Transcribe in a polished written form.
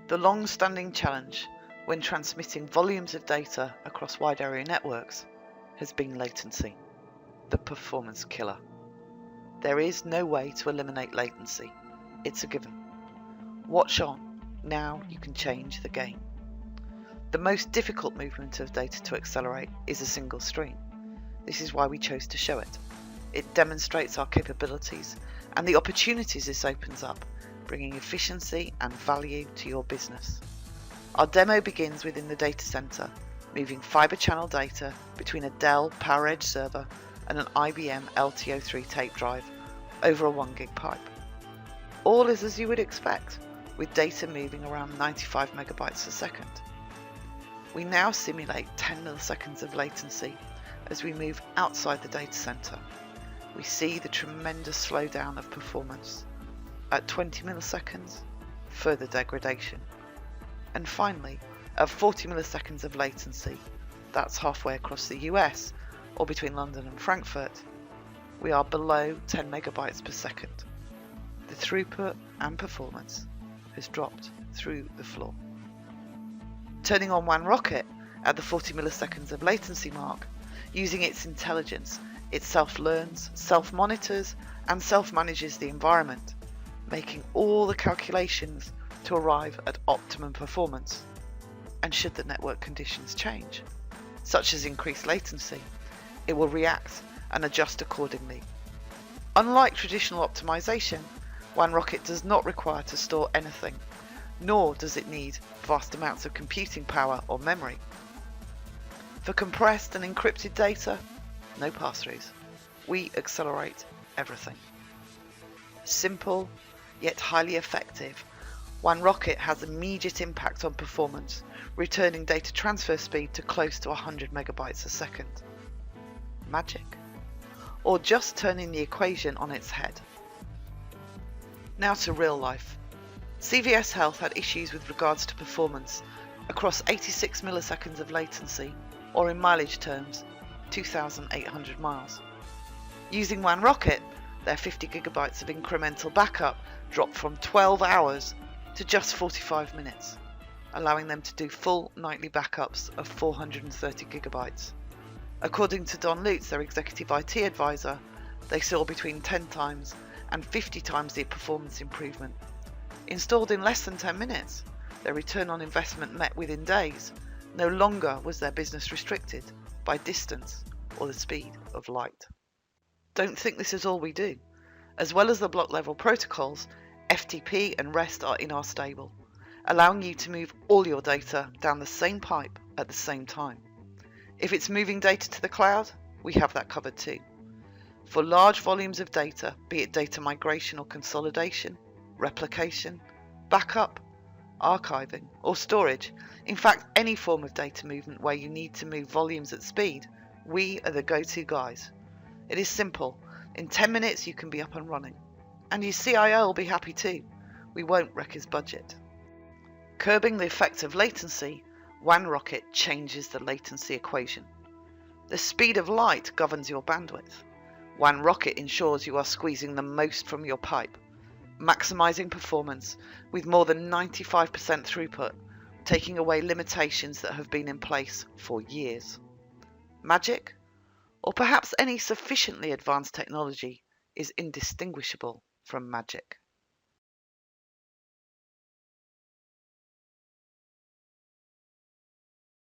The long-standing challenge when transmitting volumes of data across wide area networks has been latency, the performance killer. There is no way to eliminate latency. It's a given. Watch on. Now you can change the game. The most difficult movement of data to accelerate is a single stream. This is why we chose to show it. It demonstrates our capabilities and the opportunities this opens up, bringing efficiency and value to your business. Our demo begins within the data center, moving fiber channel data between a Dell PowerEdge server and an IBM LTO3 tape drive over a 1 gig pipe. All is as you would expect, with data moving around 95 megabytes a second. We now simulate 10 milliseconds of latency as we move outside the data center. We see the tremendous slowdown of performance. At 20 milliseconds, further degradation. And finally, at 40 milliseconds of latency, that's halfway across the US, or between London and Frankfurt, we are below 10 megabytes per second. The throughput and performance has dropped through the floor. Turning on WANrockIT at the 40 milliseconds of latency mark, using its intelligence, it self-learns, self-monitors, and self-manages the environment, making all the calculations to arrive at optimum performance. And should the network conditions change, such as increased latency, it will react and adjust accordingly. Unlike traditional optimization, WANrockIT does not require to store anything, nor does it need vast amounts of computing power or memory. For compressed and encrypted data, no pass-throughs. We accelerate everything. Simple, yet highly effective, WANrockIT has immediate impact on performance, returning data transfer speed to close to 100 megabytes a second. Magic? Or just turning the equation on its head? Now to real life. CVS Health had issues with regards to performance across 86 milliseconds of latency, or in mileage terms, 2,800 miles. Using WANrockIT, their 50 gigabytes of incremental backup dropped from 12 hours to just 45 minutes, allowing them to do full nightly backups of 430 gigabytes. According to Don Lutz, their executive IT advisor, they saw between 10 times and 50 times the performance improvement. Installed in less than 10 minutes, their return on investment met within days. No longer was their business restricted by distance or the speed of light. Don't think this is all we do. As well as the block level protocols, FTP and REST are in our stable, allowing you to move all your data down the same pipe at the same time. If it's moving data to the cloud, we have that covered too. For large volumes of data, be it data migration or consolidation, replication, backup, archiving, or storage, in fact any form of data movement where you need to move volumes at speed, we are the go-to guys. It is simple. In 10 minutes you can be up and running. And your CIO will be happy too. We won't wreck his budget. Curbing the effect of latency, WANrockIT changes the latency equation. The speed of light governs your bandwidth. WANrockIT ensures you are squeezing the most from your pipe, maximizing performance with more than 95% throughput, taking away limitations that have been in place for years. Magic? Or perhaps any sufficiently advanced technology is indistinguishable from magic.